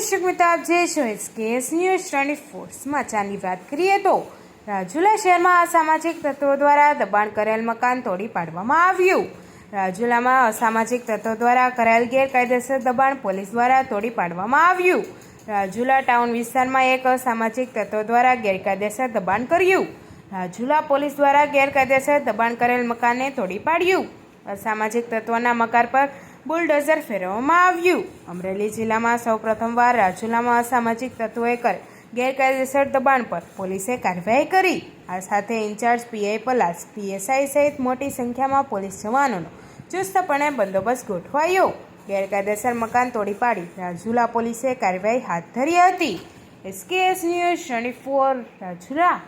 દર્શક મિત્રો, આપ જે છો SKS ન્યૂઝ 24 સમાચારની વાત કરીએ તો રાજુલા શહેરમાં અસામાજિક તત્વો દ્વારા દબાણ કરેલ મકાન તોડી પાડવામાં આવ્યું। રાજુલામાં અસામાજિક તત્વો દ્વારા કરાયેલ ગેરકાયદેસર દબાણ પોલીસ દ્વારા તોડી પાડવામાં આવ્યું। રાજુલા ટાઉન વિસ્તારમાં એક અસામાજિક તત્વો દ્વારા ગેરકાયદેસર દબાણ કર્યું। રાજુલા પોલીસ દ્વારા ગેરકાયદેસર દબાણ કરેલ મકાનને તોડી પાડ્યું। અસામાજિક તત્વોના મકાન પર બુલડોઝર ફેરવવામાં આવ્યું। અમરેલી જિલ્લામાં સૌ પ્રથમવાર રાજુલામાં અસામાજિક તત્વોએ કરેલ ગેરકાયદેસર દબાણ પર પોલીસે કાર્યવાહી કરી। આ સાથે ઇન્ચાર્જ PI પલાસ, PSI સહિત મોટી સંખ્યામાં પોલીસ જવાનોનો ચુસ્તપણે બંદોબસ્ત ગોઠવાયો। ગેરકાયદેસર મકાન તોડી પાડી રાજુલા પોલીસે કાર્યવાહી હાથ ધરી હતી। SKS news 24 Rajula.